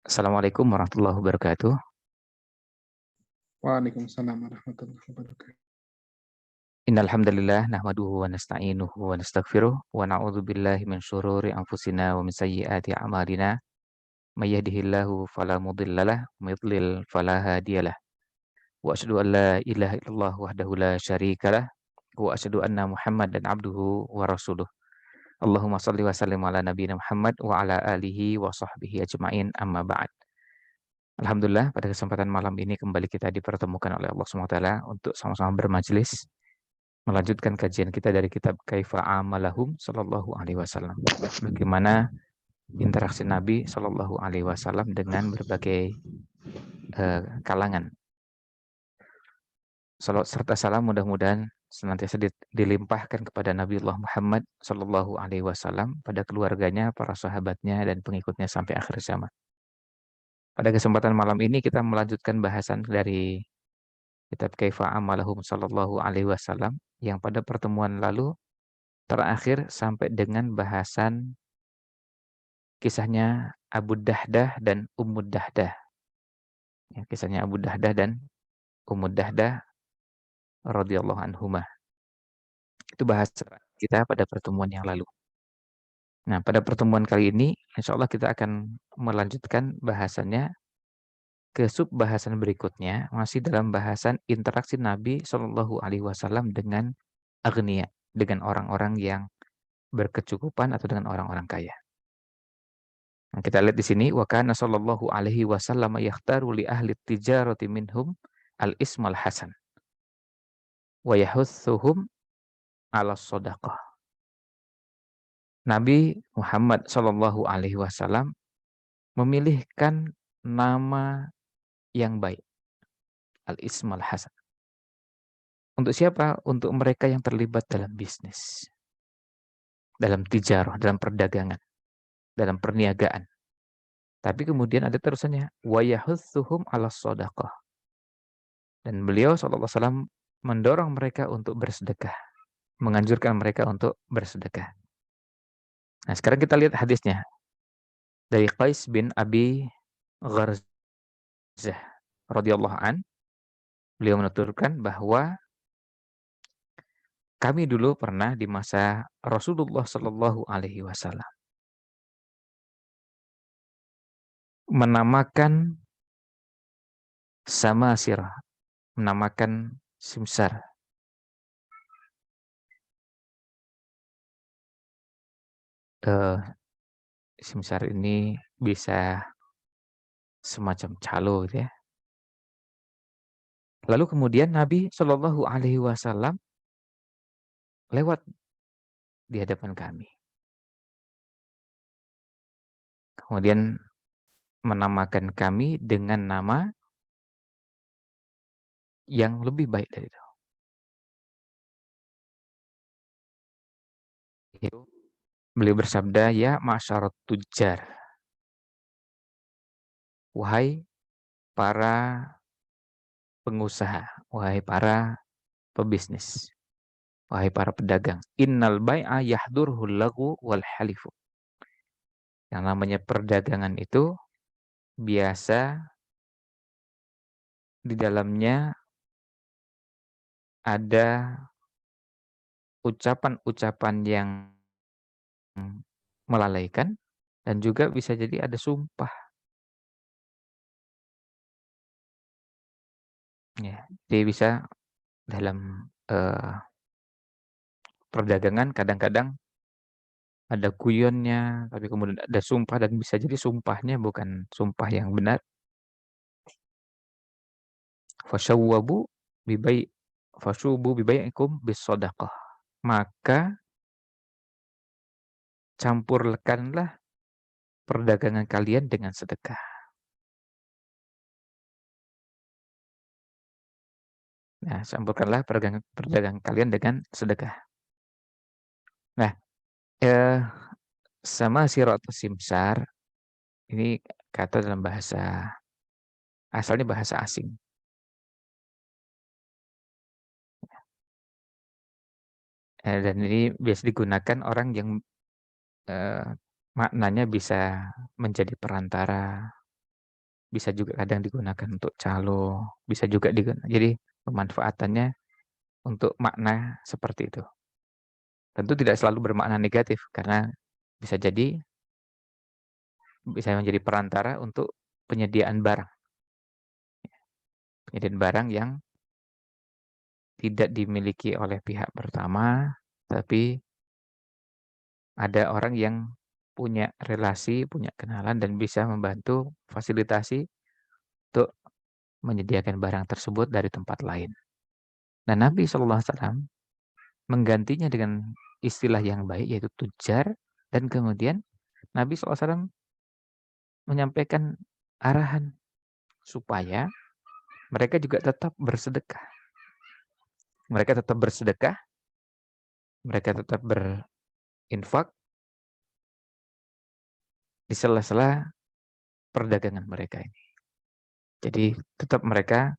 Assalamualaikum warahmatullahi wabarakatuh. Waalaikumsalam warahmatullahi wabarakatuh. Innal hamdalillah nahmaduhu wa nasta'inuhu wa nastaghfiruh wa na'udzu billahi min syururi anfusina wa min sayyiati a'malina. May yahdihillahu fala mudhillalah wa may yudlil fala hadiyalah. Wa asyhadu an la ilaha illallah wahdahu la syarikalah wa asyhadu anna Muhammadan abduhu wa rasuluh. Allahumma shalli wa sallim ala nabiyyina Muhammad wa ala alihi wa sahbihi ajmain amma ba'd. Alhamdulillah pada kesempatan malam ini kembali kita dipertemukan oleh Allah SWT untuk sama-sama bermajelis melanjutkan kajian kita dari kitab Kaifa Amalahum Sallallahu Alaihi Wasallam. Bagaimana interaksi Nabi Sallallahu Alaihi Wasallam dengan berbagai kalangan. Salawat serta salam mudah-mudahan senantiasa dilimpahkan kepada Nabiullah Muhammad Sallallahu Alaihi Wasallam, pada keluarganya, para sahabatnya, dan pengikutnya sampai akhir zaman. Pada kesempatan malam ini kita melanjutkan bahasan dari kitab Kaifa Amalahum Sallallahu Alaihi Wasallam yang pada pertemuan lalu terakhir sampai dengan bahasan kisahnya Abu Dahdah dan Ummu Dahdah. Ya, kisahnya Abu Dahdah dan Ummu Dahdah radhiyallahu anhumah. Itu bahasa kita pada pertemuan yang lalu. Nah, pada pertemuan kali ini, insya Allah kita akan melanjutkan bahasannya ke sub bahasan berikutnya, masih dalam bahasan interaksi Nabi Shallallahu Alaihi Wasallam dengan agniya, dengan orang-orang yang berkecukupan atau dengan orang-orang kaya. Nah, kita lihat di sini, wa kana sallallahu alaihi wasallam yakhtaru li ahli tijarati minhum al-ismal hasan wa yahutsuhum 'ala shadaqah. Nabi Muhammad sallallahu alaihi wasallam memilihkan nama yang baik, al-ismal hasan. Untuk siapa? Untuk mereka yang terlibat dalam bisnis, dalam tijarah, dalam perdagangan, dalam perniagaan. Tapi kemudian ada terusannya, wa yahutsuhum 'ala shadaqah. Dan beliau SAW mendorong mereka untuk bersedekah, menganjurkan mereka untuk bersedekah. Nah, sekarang kita lihat hadisnya dari Qais bin Abi Gharzah radhiyallahu an. Beliau menuturkan bahwa kami dulu pernah di masa Rasulullah Shallallahu Alaihi Wasallam menamakan samasirah, menamakan simsar. Simsar ini bisa semacam calo gitu ya. Lalu kemudian Nabi Shallallahu Alaihi Wasallam lewat di hadapan kami. Kemudian menamakan kami dengan nama yang lebih baik dari itu. Beliau bersabda, ya ma'syarat tujjar. Wahai para pengusaha, wahai para pebisnis, wahai para pedagang. Innal bai'a yahdurhul lagu wal halifu. Yang namanya perdagangan itu biasa di dalamnya ada ucapan-ucapan yang melalaikan dan juga bisa jadi ada sumpah. Ya, jadi bisa dalam perdagangan kadang-kadang ada guyonnya, tapi kemudian ada sumpah dan bisa jadi sumpahnya bukan sumpah yang benar. Fasyawwabu bibai fasyubu bibai'ikum bis-shadaqah. Maka campurkanlah perdagangan kalian dengan sedekah. Nah, campurkanlah perdagangan kalian dengan sedekah. Nah, sama sirat simsar ini kata dalam bahasa asalnya bahasa asing. Dan ini biasa digunakan orang yang maknanya bisa menjadi perantara bisa juga kadang digunakan untuk calo, bisa juga jadi pemanfaatannya untuk makna seperti itu. Tentu tidak selalu bermakna negatif, karena bisa jadi bisa menjadi perantara untuk penyediaan barang. Penyediaan barang yang tidak dimiliki oleh pihak pertama, tapi ada orang yang punya relasi, punya kenalan, dan bisa membantu fasilitasi untuk menyediakan barang tersebut dari tempat lain. Nah, Nabi SAW menggantinya dengan istilah yang baik, yaitu tujar, dan kemudian Nabi SAW menyampaikan arahan supaya mereka juga tetap bersedekah. Mereka tetap bersedekah, mereka tetap berinfak di sela-sela perdagangan mereka ini. Jadi tetap mereka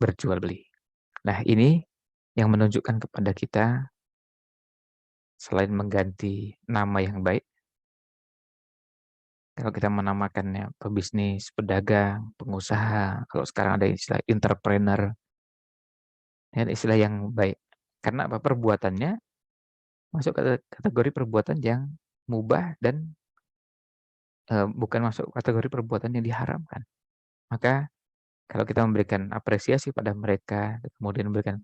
berjual beli. Nah, ini yang menunjukkan kepada kita, selain mengganti nama yang baik, kalau kita menamakannya pebisnis, pedagang, pengusaha, kalau sekarang ada istilah entrepreneur, ya istilah yang baik. Karena apa? Perbuatannya masuk ke kategori perbuatan yang mubah dan bukan masuk kategori perbuatan yang diharamkan. Maka kalau kita memberikan apresiasi pada mereka, kemudian memberikan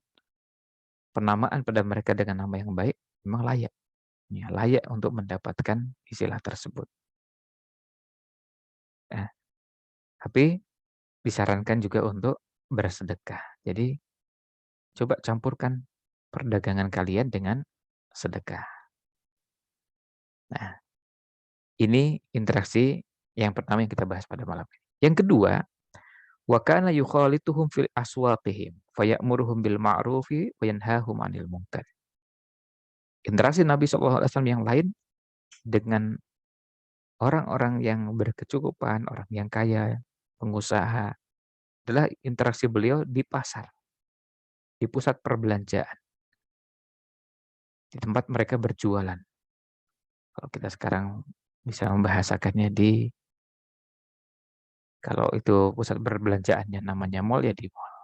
penamaan pada mereka dengan nama yang baik, memang layak. Ya, layak untuk mendapatkan istilah tersebut. Nah, tapi disarankan juga untuk bersedekah. Jadi coba campurkan perdagangan kalian dengan sedekah. Nah, ini interaksi yang pertama yang kita bahas pada malam ini. Yang kedua, wa kana yukhalituhum fil aswaqihim faya'muruhum bil ma'rufi wa yanhahum 'anil munkar. Interaksi Nabi SAW yang lain dengan orang-orang yang berkecukupan, orang yang kaya, pengusaha, adalah interaksi beliau di pasar, di pusat perbelanjaan, di tempat mereka berjualan. Kalau kita sekarang bisa membahasakannya kalau itu pusat perbelanjaannya namanya mall, ya di mall.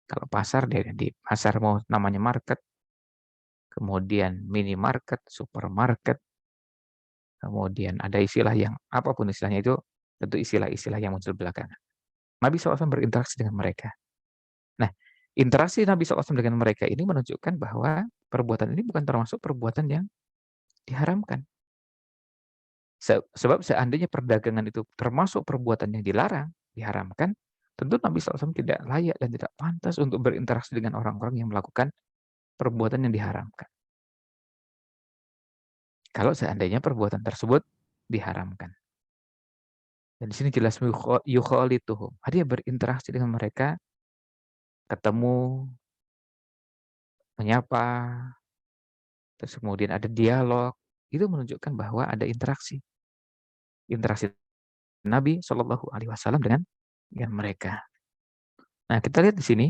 Kalau pasar, dia di pasar, mau namanya market, kemudian minimarket, supermarket, kemudian ada istilah yang apapun istilahnya itu, tentu istilah-istilah yang muncul belakangan. Nabi SAW berinteraksi dengan mereka. Nah, interaksi Nabi SAW dengan mereka ini menunjukkan bahwa perbuatan ini bukan termasuk perbuatan yang diharamkan. Sebab seandainya perdagangan itu termasuk perbuatan yang dilarang, diharamkan, tentu Nabi SAW tidak layak dan tidak pantas untuk berinteraksi dengan orang-orang yang melakukan perbuatan yang diharamkan. Kalau seandainya perbuatan tersebut diharamkan. Dan di sini jelas yukhalituhum. Dia berinteraksi dengan mereka, ketemu, menyapa, terus kemudian ada dialog. Itu menunjukkan bahwa ada interaksi. Interaksi Nabi SAW dengan mereka. Nah, kita lihat di sini,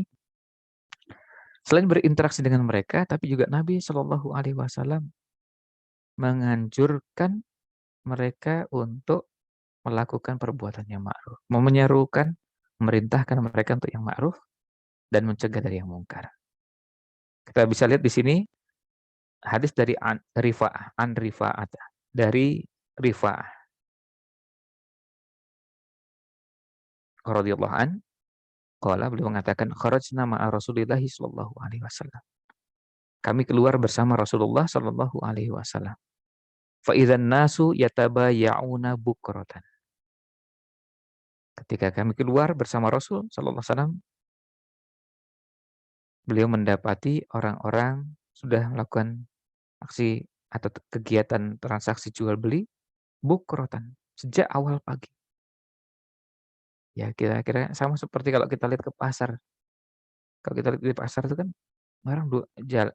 selain berinteraksi dengan mereka, tapi juga Nabi SAW menganjurkan mereka untuk melakukan perbuatan yang ma'ruf, menyerukan, memerintahkan mereka untuk yang ma'ruf, dan mencegah dari yang mungkar. Kita bisa lihat di sini hadis dari Rifa'ah, dari Rifa'ah radhiyallahu an, qala, beliau mengatakan, kharajna ma'a Rasulillah sallallahu alaihi wasallam. Kami keluar bersama Rasulullah sallallahu alaihi wasallam. Fa idzan nasu yatabaya'una bukratan. Ketika kami keluar bersama Rasul sallallahu alaihi wasallam, beliau mendapati orang-orang sudah melakukan aksi atau kegiatan transaksi jual beli bukratan sejak awal pagi. Ya, kira-kira sama seperti kalau kita lihat ke pasar. Kalau kita lihat di pasar itu kan orang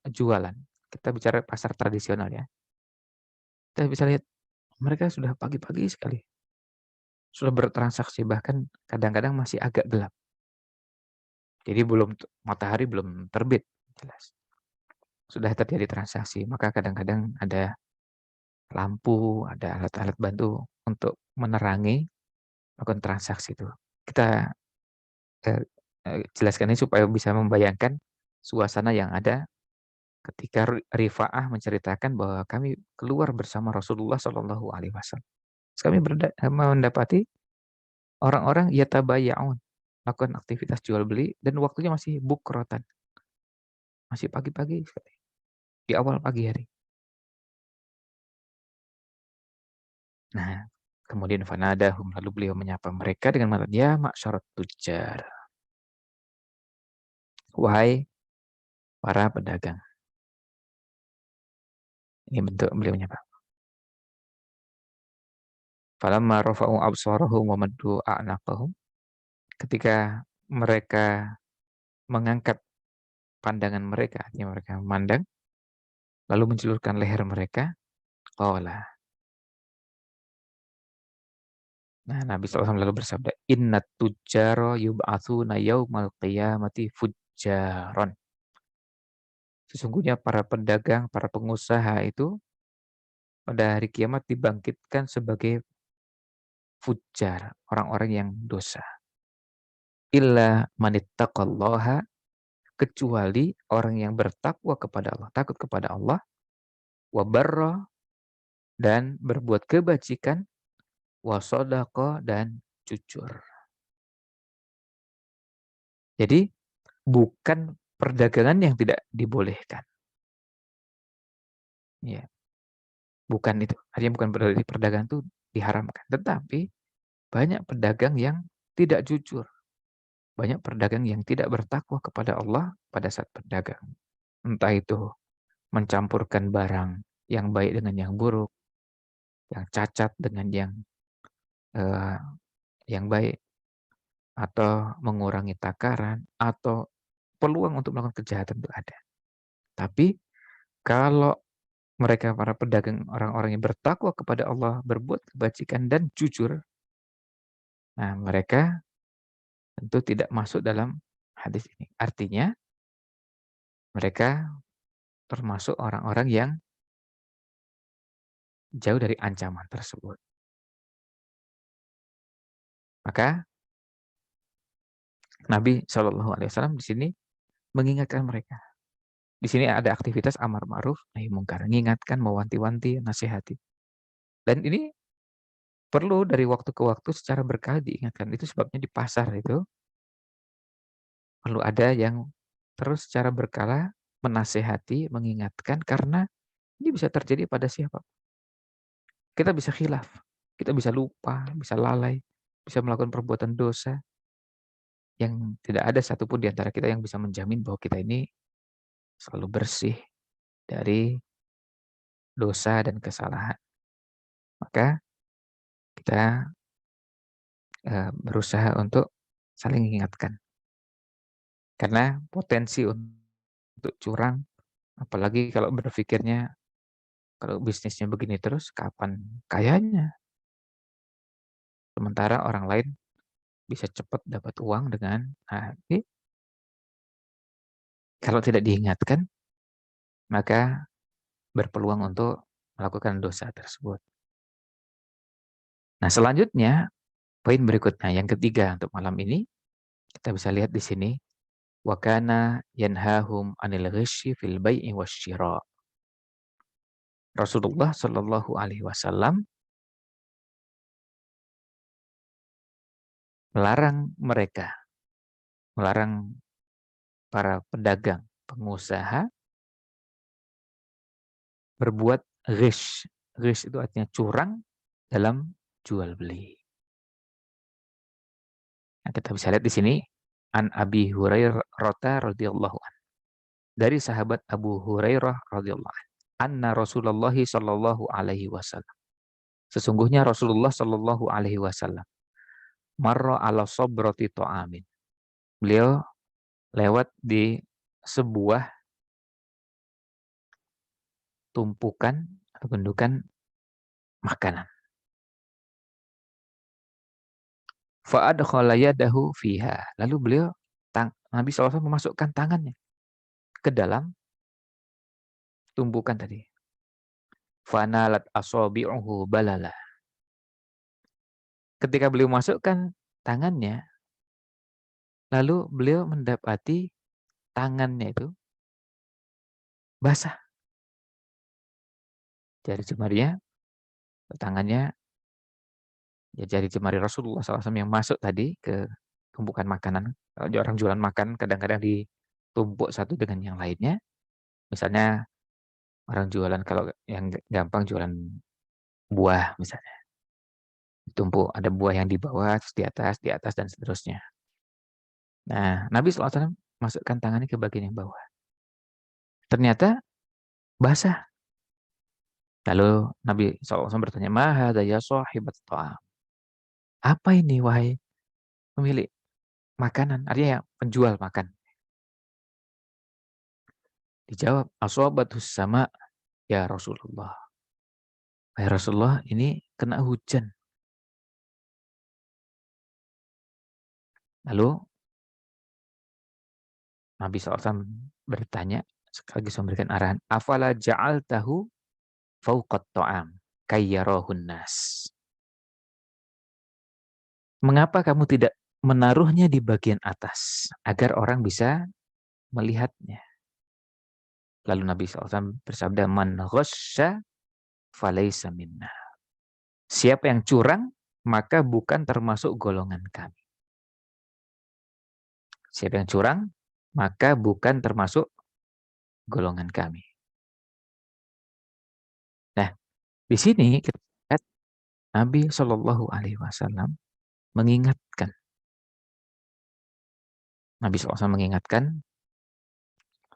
jualan. Kita bicara pasar tradisional ya. Kita bisa lihat mereka sudah pagi-pagi sekali sudah bertransaksi, bahkan kadang-kadang masih agak gelap. Jadi matahari belum terbit, jelas. Sudah terjadi transaksi, maka kadang-kadang ada lampu, ada alat-alat bantu untuk menerangi melakukan transaksi itu. Kita jelaskan ini supaya bisa membayangkan suasana yang ada ketika Rifa'ah menceritakan bahwa kami keluar bersama Rasulullah Shallallahu Alaihi Wasallam. Kami mendapati orang-orang yatabaya'un, melakukan aktivitas jual beli dan waktunya masih bukrotan, masih pagi-pagi sekali, di awal pagi hari. Nah, kemudian fanadahum, lalu beliau menyapa mereka dengan mengatakan, ya ma'syarat tujar, wahai para pedagang. Ini bentuk beliau menyapa. Falamma rafa'u absarahum wa maddu a'naqahum, ketika mereka mengangkat pandangan mereka, artinya mereka memandang, lalu menjulurkan leher mereka, qala. Nah, Nabi SAW lalu bersabda, Inna tujjaro yub'atsuna yaumal qiyamati fujjaron. Sesungguhnya para pedagang, para pengusaha itu pada hari kiamat dibangkitkan sebagai fujjar, orang-orang yang dosa. Illa manittaqallaha, kecuali orang yang bertakwa kepada Allah, takut kepada Allah, wabarra, dan berbuat kebajikan, wasodaqo, dan jujur. Jadi bukan perdagangan yang tidak dibolehkan. Ya, bukan itu. Artinya bukan berarti perdagangan itu diharamkan. Tetapi banyak pedagang yang tidak jujur. Banyak pedagang yang tidak bertakwa kepada Allah pada saat berdagang. Entah itu mencampurkan barang yang baik dengan yang buruk, yang cacat dengan eh, yang baik, atau mengurangi takaran, atau peluang untuk melakukan kejahatan itu ada. Tapi kalau mereka para pedagang, orang-orang yang bertakwa kepada Allah, berbuat kebajikan dan jujur, nah mereka tentu tidak masuk dalam hadis ini. Artinya mereka termasuk orang-orang yang jauh dari ancaman tersebut. Maka Nabi Shallallahu Alaihi Wasallam di sini mengingatkan mereka. Di sini ada aktivitas amar ma'ruf nahi mungkar, mengingatkan, mewanti-wanti, nasihati. Dan ini perlu dari waktu ke waktu secara berkali diingatkan. Itu sebabnya di pasar itu perlu ada yang terus secara berkala menasehati, mengingatkan, karena ini bisa terjadi pada siapa. Kita bisa khilaf, kita bisa lupa, bisa lalai, bisa melakukan perbuatan dosa yang tidak ada satupun di antara kita yang bisa menjamin bahwa kita ini selalu bersih dari dosa dan kesalahan. Maka kita berusaha untuk saling mengingatkan. Karena potensi untuk curang, apalagi kalau berpikirnya, kalau bisnisnya begini terus, kapan kayanya? Sementara orang lain bisa cepat dapat uang dengan, nah, ini kalau tidak diingatkan, maka berpeluang untuk melakukan dosa tersebut. Nah, selanjutnya, poin berikutnya, yang ketiga untuk malam ini, kita bisa lihat di sini, wa kana yanhahum 'anil ghishyi fil bai'i wasyira'. Rasulullah Shallallahu alaihi wasallam melarang mereka, melarang para pedagang, pengusaha berbuat ghish. Ghish itu artinya curang dalam jual beli. Nah, kita bisa lihat di sini, an Abi Hurairah radhiyallahu anhu, dari sahabat Abu Hurairah radhiyallahu anhu, anna Rasulullah sallallahu alaihi wasallam, sesungguhnya Rasulullah sallallahu alaihi wasallam, marra ala sabrati ta'amin, beliau lewat di sebuah tumpukan atau gundukan makanan. Fa'adkhala yadahu fiha. Lalu beliau, Nabi SAW memasukkan tangannya ke dalam tumpukan tadi. Fanalat asabi'uhu balala. ketika beliau masukkan tangannya, lalu beliau mendapati tangannya itu basah. Jari jemarinya, tangannya, ya jari jemari Rasulullah SAW yang masuk tadi ke tumpukan makanan. Kalau orang jualan makan kadang-kadang ditumpuk satu dengan yang lainnya. Misalnya orang jualan, kalau yang gampang jualan buah misalnya. Ditumpuk, ada buah yang di bawah, terus di atas, dan seterusnya. Nah, Nabi SAW masukkan tangannya ke bagian yang bawah. Ternyata basah. Lalu Nabi SAW bertanya, "Ma hadza ya sahibat ta'am?" Apa ini wahai pemilik makanan? Artinya yang penjual makan. Dijawab, "Asobatus sama ya Rasulullah." Wahai Rasulullah, ini kena hujan. Lalu Nabi SAW bertanya, sekaligus memberikan arahan, "Afala ja'altahu fauqat ta'am kayyarahun nas." Mengapa kamu tidak menaruhnya di bagian atas agar orang bisa melihatnya? Lalu Nabi SAW bersabda, "Man ghasya falaysa minna." Siapa yang curang, maka bukan termasuk golongan kami. Siapa yang curang, maka bukan termasuk golongan kami. Nah, di sini kita lihat Nabi Shallallahu Alaihi Wasallam mengingatkan. Nabi SAW mengingatkan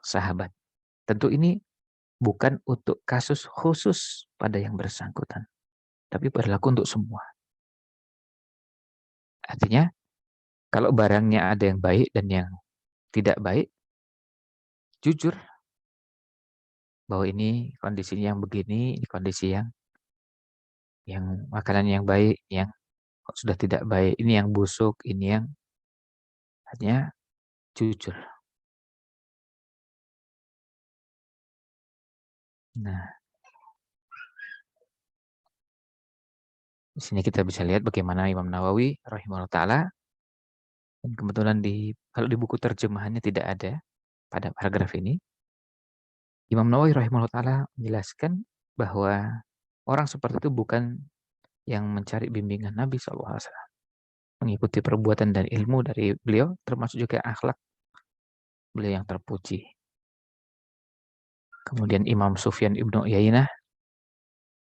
sahabat. Tentu ini bukan untuk kasus khusus pada yang bersangkutan, tapi berlaku untuk semua. Artinya, kalau barangnya ada yang baik dan yang tidak baik, jujur bahwa ini kondisinya yang begini, ini kondisi yang makanan yang baik, yang sudah tidak baik, ini yang busuk, ini yang hanya jujur. Nah, di sini kita bisa lihat bagaimana Imam Nawawi rahimahullah taala, dan kebetulan kalau di buku terjemahannya tidak ada pada paragraf ini, Imam Nawawi rahimahullah taala menjelaskan bahwa orang seperti itu bukan yang mencari bimbingan Nabi SAW, mengikuti perbuatan dan ilmu dari beliau, termasuk juga akhlak beliau yang terpuji. Kemudian Imam Sufyan ibnu Uyainah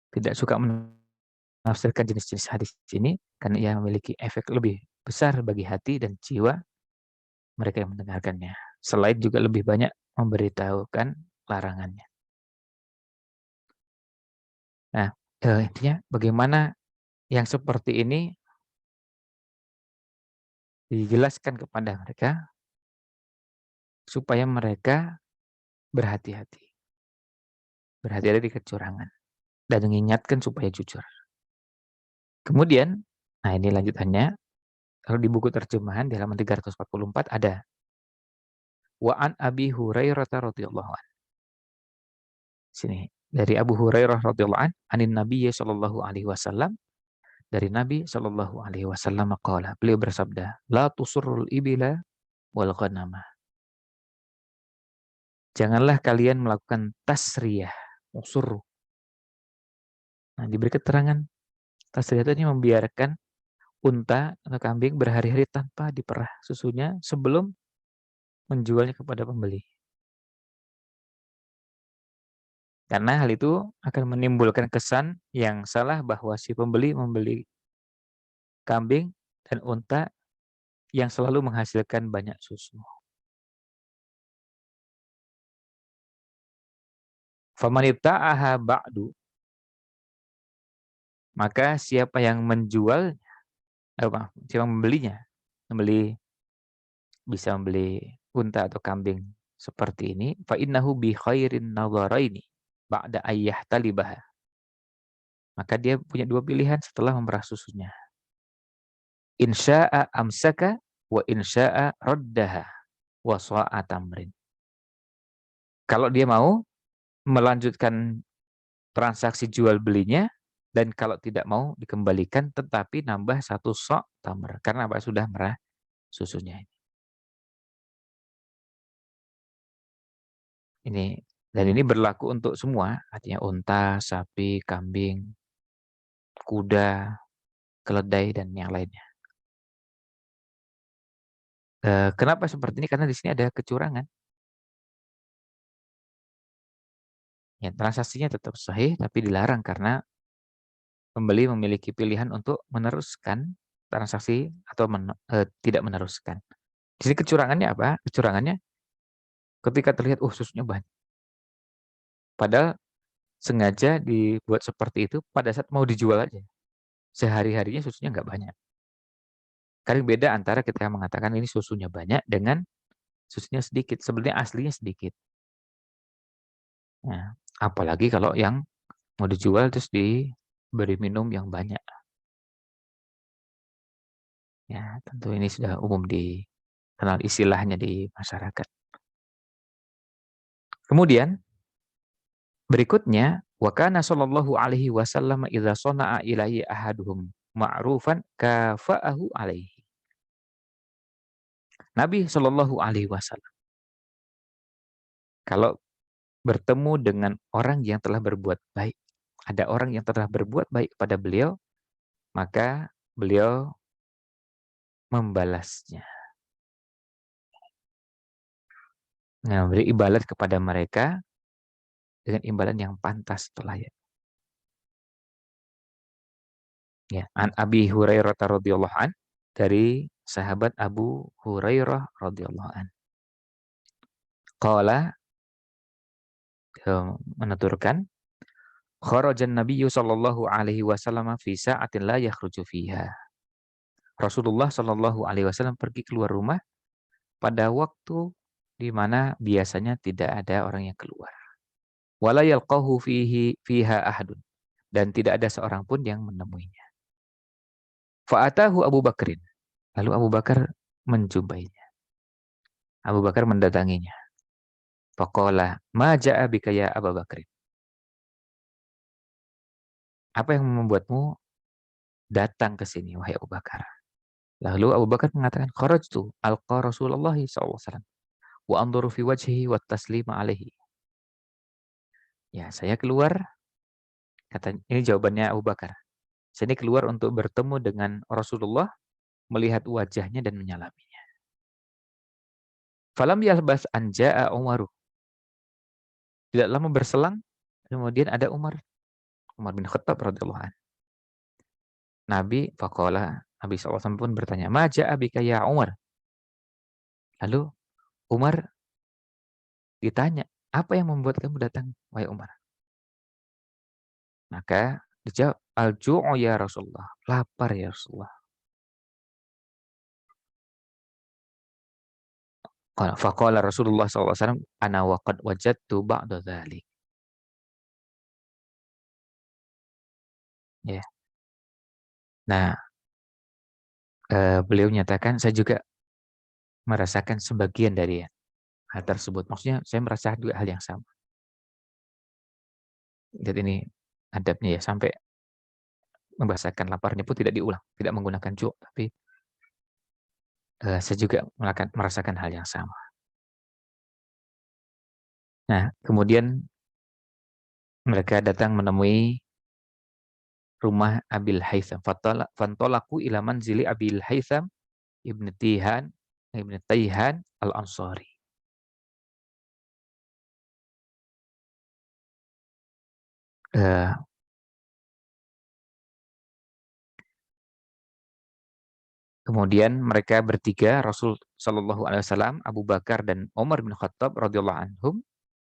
tidak suka menafsirkan jenis-jenis hadis ini karena ia memiliki efek lebih besar bagi hati dan jiwa mereka yang mendengarkannya. Selain juga lebih banyak memberitahukan larangannya. Nah, intinya bagaimana yang seperti ini dijelaskan kepada mereka supaya mereka berhati-hati. Berhati-hati dari kecurangan. Dan mengingatkan supaya jujur. Kemudian, nah ini lanjutannya, kalau di buku terjemahan di halaman 344 ada wa an Abi Hurairah radhiyallahu anhu. Sini dari Abu Hurairah radhiyallahu anhu, anin Nabi sallallahu alaihi wasallam, dari Nabi sallallahu alaihi wasallam qala, beliau bersabda, la tusurrul ibila wal ghanama. Janganlah kalian melakukan tasriyah, usur. Nah, diberi keterangan tasriyah itu membiarkan unta atau kambing berhari-hari tanpa diperah susunya sebelum menjualnya kepada pembeli. Karena hal itu akan menimbulkan kesan yang salah bahwa si pembeli membeli kambing dan unta yang selalu menghasilkan banyak susu. Famanibta'aha ba'du, maka siapa yang menjual, siapa yang membelinya, bisa membeli unta atau kambing seperti ini, fa innahu bi khairin nadharaini ba'da ayyah talibaha. Maka dia punya dua pilihan setelah memerah susunya. Insya'a amsaka wa insya'a raddaha wa sa'a tamrin. Kalau dia mau melanjutkan transaksi jual belinya, Dan kalau tidak mau dikembalikan, tetapi nambah 1 sok tamr. Karena apa? Sudah merah susunya. Dan ini berlaku untuk semua, artinya unta, sapi, kambing, kuda, keledai, dan yang lainnya. Kenapa seperti ini? Karena di sini ada kecurangan. Ya, transaksinya tetap sahih, tapi dilarang karena pembeli memiliki pilihan untuk meneruskan transaksi atau tidak meneruskan. Di sini kecurangannya apa? Kecurangannya ketika terlihat, susunya banyak. Padahal sengaja dibuat seperti itu pada saat mau dijual aja. Sehari-harinya susunya nggak banyak. Karena beda antara kita mengatakan ini susunya banyak dengan susunya sedikit. Sebenarnya aslinya sedikit. Nah, apalagi kalau yang mau dijual terus diberi minum yang banyak. Ya, tentu ini sudah umum dikenal istilahnya di masyarakat. Kemudian berikutnya, wa kana sallallahu alaihi wasallam idza sana'a ilaihi ahaduhum ma'rufan kafa'ahu alaihi. Nabi Shallallahu alaihi wasallam kalau bertemu dengan orang yang telah berbuat baik, ada orang yang telah berbuat baik kepada beliau, maka beliau membalasnya. Nah, beri imbalan kepada mereka dengan imbalan yang pantas atau layak. Ya, an Abi Hurairah radhiyallahu an, dari sahabat Abu Hurairah radhiyallahu an. Qala, menuturkan, kharajan Nabiyyu sallallahu alaihi wasallam fi sa'atin la yakhruju fiha. Rasulullah sallallahu alaihi wasallam pergi keluar rumah pada waktu di mana biasanya tidak ada orang yang keluar. Wala yalqahu fiha ahadun, dan tidak ada seorang pun yang menemuinya. Fa'atahu Abu Bakrin. Lalu Abu Bakar menjumpainya. Abu Bakar mendatanginya. Faqala, ma ja'a bika ya Abu Bakrin. Apa yang membuatmu datang ke sini, wahai Abu Bakar? Lalu Abu Bakar mengatakan, kharajtu alqa Rasulullah SAW wa anduru fi wajhihi wa taslima alaihi. Ya, saya keluar, ini jawabannya Abu Bakar. Saya ini keluar untuk bertemu dengan Rasulullah, melihat wajahnya dan menyalaminya. Falam yalbas an ja'a Umaru. Tidak lama berselang, kemudian ada Umar bin Khattab radhiyallahu anhu. Nabi SAW pun bertanya, ma ja'a bika ya Umar? Lalu Umar ditanya, apa yang membuat kamu datang, wahai Umar? Maka dijawab, al-ju'u ya Rasulullah, lapar ya Rasulullah. Faqala Rasulullah SAW, ana waqad wajadtu ba'da dhalik. Ya. Nah, beliau menyatakan, saya juga merasakan sebagian dari hal tersebut. Maksudnya saya merasakan juga hal yang sama. Lihat ini adabnya ya, sampai membahasakan laparnya pun tidak diulang, tidak menggunakan ju', tapi saya juga merasakan hal yang sama. Nah, kemudian mereka datang menemui rumah Abil Haytham. Fantolaku ila manzili Abil Haytham ibn Tayhan al-Ansari. Kemudian mereka bertiga, Rasul Shallallahu Alaihi Wasallam, Abu Bakar dan Umar bin Khattab radhiyallahu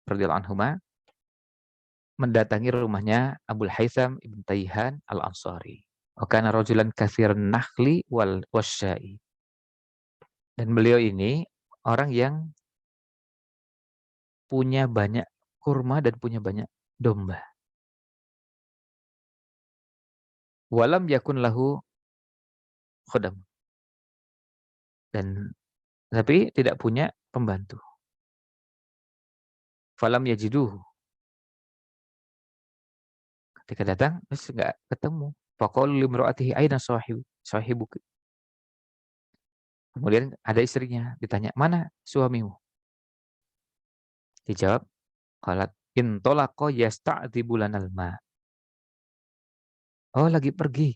anhuma, mendatangi rumahnya Abul Haytham ibn Tayhan al-Ansari. Wa kana rajulan katsiran nakhli wal wasyai. Dan beliau ini orang yang punya banyak kurma dan punya banyak domba. Walam yakun lahu khodam. Dan tapi tidak punya pembantu. Falam yajiduhu. Ketika datang, terus nggak ketemu. Faqalu limra'atihi aina sahibuki. Kemudian ada istrinya, ditanya, mana suamimu? Dijawab, qalat intolaqa yasta'dzibu lanal ma. Oh, lagi pergi,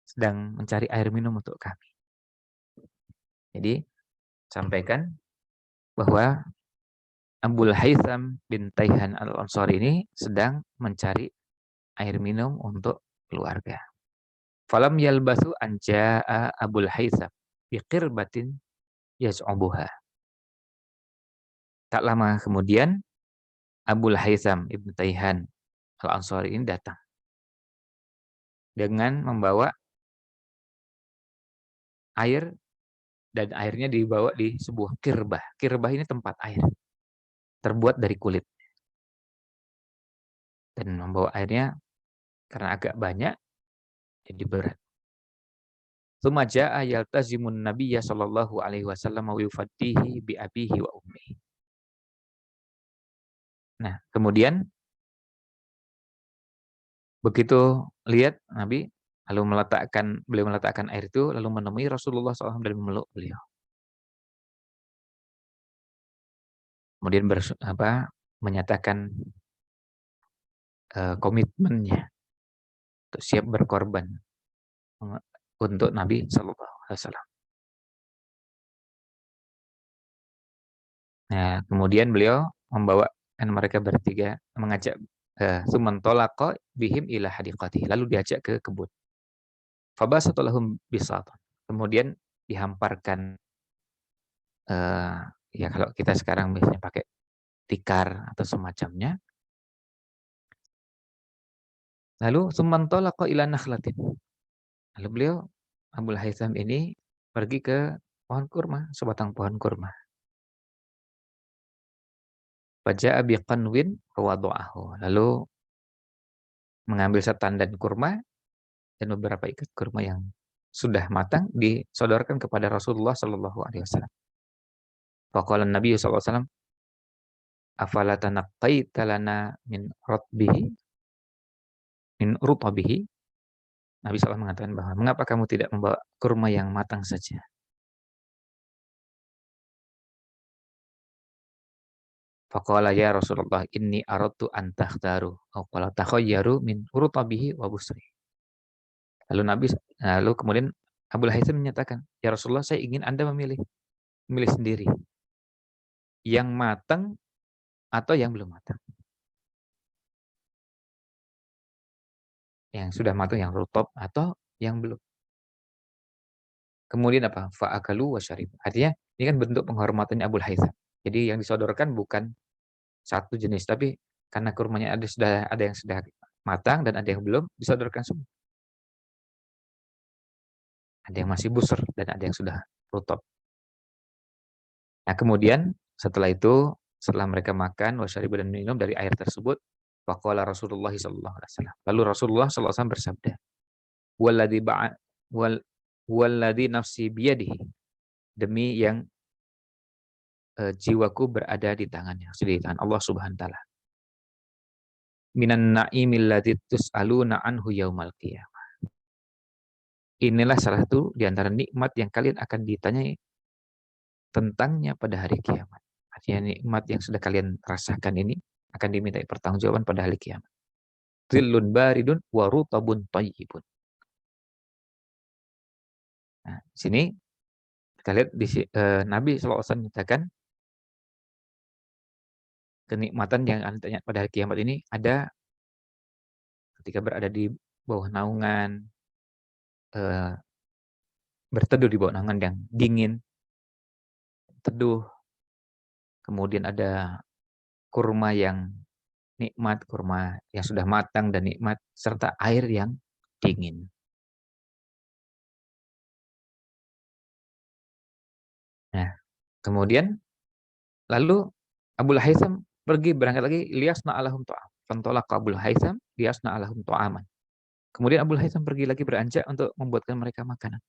sedang mencari air minum untuk kami. Jadi, sampaikan bahwa Abul Haytham bin Taihan al-Ansari ini sedang mencari air minum untuk keluarga. Falam yalbasu anja'a Abul Haytham biqirbatin yaz'ubuha. Tak lama kemudian Abul Haytham ibn Taihan al-Ansari ini datang dengan membawa air, dan airnya dibawa di sebuah kirbah. Kirbah ini tempat air, terbuat dari kulit. Dan membawa airnya karena agak banyak, jadi berat. Tsumma jaa'a yaltazimun nabiyya sallallahu alaihi wasallam wa yufaddihi bi abihi wa ummihi. Nah, kemudian begitu lihat Nabi, lalu beliau meletakkan air itu, lalu menemui Rasulullah SAW dan memeluk beliau. Kemudian menyatakan komitmennya untuk siap berkorban untuk Nabi Sallallahu Alaihi Wasallam. Nah, kemudian beliau mereka bertiga, mengajak sumantolaqa bihim ila hadiqati, lalu diajak ke kebun. Fabasatulahum bisatan. Kemudian dihamparkan, ya kalau kita sekarang biasanya pakai tikar atau semacamnya. Lalu sumantolaqa ila nakhlatin. Lalu beliau Abul Haytham ini pergi ke pohon kurma, sebatang pohon kurma. Faja'a biqanwin fawada'ahu. Lalu mengambil setan dan kurma dan beberapa ikat kurma yang sudah matang disodorkan kepada Rasulullah sallallahu alaihi wasallam. Faqala Nabi sallallahu alaihi wasallam, "Afala tanaqqaita lana min rutabihi?" Nabi SAW mengatakan bahwa, mengapa kamu tidak membawa kurma yang matang saja? Faqala ya Rasulullah inni aradtu an takhtaru aw qala takhayyaru min rutabihi wa busri. Lalu kemudian Abul Haytham menyatakan, ya Rasulullah, saya ingin Anda memilih sendiri yang matang atau yang belum matang. Yang sudah matang, yang rutab, atau yang belum. Kemudian apa? Fa'akalu wa syarib. Artinya ini kan bentuk penghormatan Abul Haytham. Jadi yang disodorkan bukan satu jenis, tapi karena kurmanya ada yang sudah matang dan ada yang belum, disodorkan semua. Ada yang masih busur dan ada yang sudah rutab. Nah, kemudian setelah mereka makan wasyaribu dan minum dari air tersebut, faqala Rasulullah sallallahu alaihi wasallam. Lalu Rasulullah sallallahu alaihi wasallam bersabda, "Walladzi nafsi biyadihi." Demi yang jiwaku berada di tangannya, di tangan Allah Subhanahu wa taala. Minan na'imil ladzi tus'aluna anhu yaumal qiyamah. Inilah salah satu di antara nikmat yang kalian akan ditanyai tentangnya pada hari kiamat. Artinya nikmat yang sudah kalian rasakan ini akan dimintai pertanggungjawaban pada hari kiamat. Zillun baridun wa rutabun thayyibun. Nah, di sini kita lihat Nabi SAW menyatakan kenikmatan yang akan ditanya pada hari kiamat ini ada ketika berada di bawah naungan, berteduh di bawah naungan yang dingin, teduh, kemudian ada kurma yang nikmat, kurma yang sudah matang dan nikmat, serta air yang dingin. Nah, kemudian lalu Abul Haytham berangkat lagi, liyasna alahum ta'am. Fantolaqa Abul Haytham liyasna alahum ta'aman. Kemudian Abul Haytham pergi lagi beranjak untuk membuatkan mereka makanan.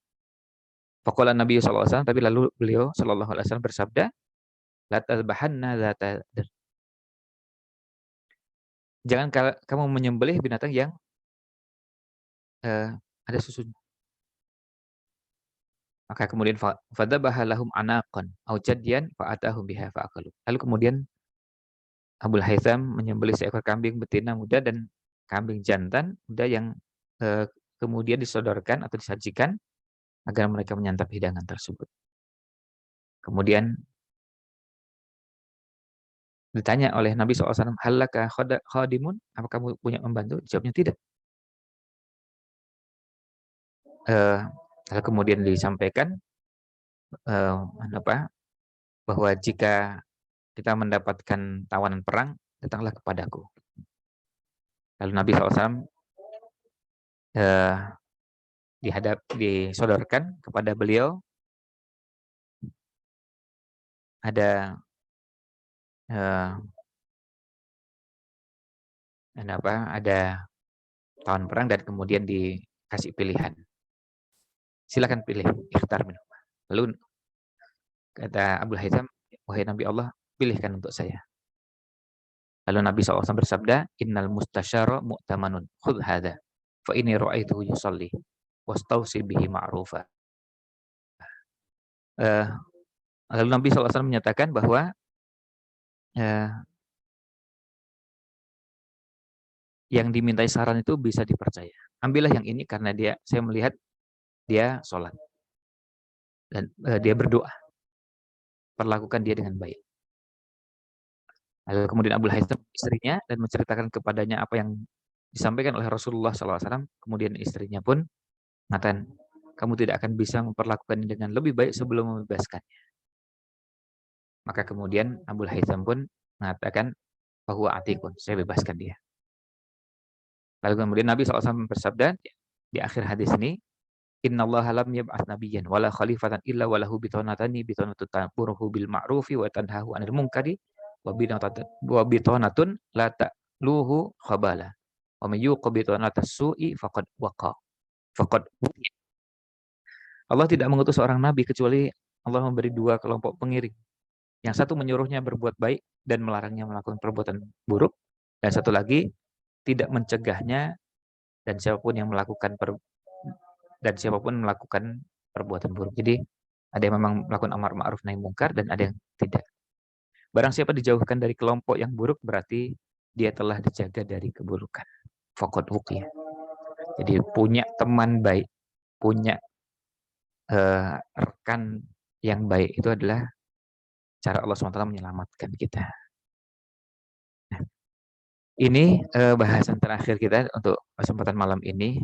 Faqala Nabi SAW, tapi lalu beliau SAW bersabda, la tadbahanna dzata. Jangan kamu menyembelih binatang yang ada susunya. Maka kemudian fadzabaha lahum anaqan aw jadyan fa'atahum biha fa'akalu. Lalu kemudian Abul Haytham menyembelih seekor kambing betina muda dan kambing jantan muda yang kemudian disodorkan atau disajikan agar mereka menyantap hidangan tersebut. Kemudian ditanya oleh Nabi SAW, halaka khadimun? Apa kamu punya membantu? Jawabnya tidak. Lalu kemudian disampaikan bahwa jika kita mendapatkan tawanan perang, datanglah kepadaku. Lalu Nabi SAW disodorkan kepada beliau ada tawanan perang dan kemudian dikasih pilihan. Silakan pilih, ikhtar minum. Lalu kata Abu Haytham, wahai Nabi Allah, pilihkan untuk saya. Lalu Nabi SAW bersabda, innal mustasyara mu'tamanun, khudh hadha, fa inni ra'aituhu yusalli, wastausi bihi ma'rufa. Lalu Nabi SAW menyatakan bahwa yang dimintai saran itu bisa dipercaya. Ambillah yang ini karena saya melihat dia sholat. Dan dia berdoa. Perlakukan dia dengan baik. Lalu kemudian Abu Haytham istrinya dan menceritakan kepadanya apa yang disampaikan oleh Rasulullah SAW. Kemudian istrinya pun mengatakan, kamu tidak akan bisa memperlakukan dengan lebih baik sebelum membebaskannya. Maka kemudian Abu Haytham pun mengatakan bahwa atikun, saya bebaskan dia. Lalu kemudian Nabi SAW bersabda di akhir hadis ini, innallaha lam yab'ats nabiyyan wala khalifatan illa walahu bitonatani bitonatun ta'muruhu bil ma'rufi wa tanhahu 'anil munkari wa bitonatun la ta'luhu khabala. Wa may yuqa bitonatas su'i faqad waqa. Allah tidak mengutus seorang nabi kecuali Allah memberi dua kelompok pengiring. Yang satu menyuruhnya berbuat baik dan melarangnya melakukan perbuatan buruk, dan satu lagi tidak mencegahnya dan siapapun melakukan perbuatan buruk. Jadi ada yang memang melakukan amar ma'ruf nahi mungkar dan ada yang tidak. Barang siapa dijauhkan dari kelompok yang buruk berarti dia telah dijaga dari keburukan. Faqad wuqiya. Jadi punya teman baik, punya rekan yang baik itu adalah cara Allah SWT menyelamatkan kita. Nah, ini bahasan terakhir kita untuk kesempatan malam ini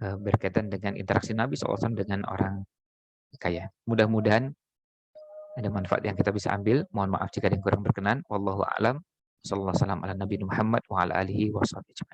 berkaitan dengan interaksi Nabi SAW dengan orang kaya. Mudah-mudahan ada manfaat yang kita bisa ambil. Mohon maaf jika ada yang kurang berkenan. Wallahu a'lam. Sallallahu alaihi wasallam ala Nabi Muhammad wa ala alihi wa sahbihi ajma'in.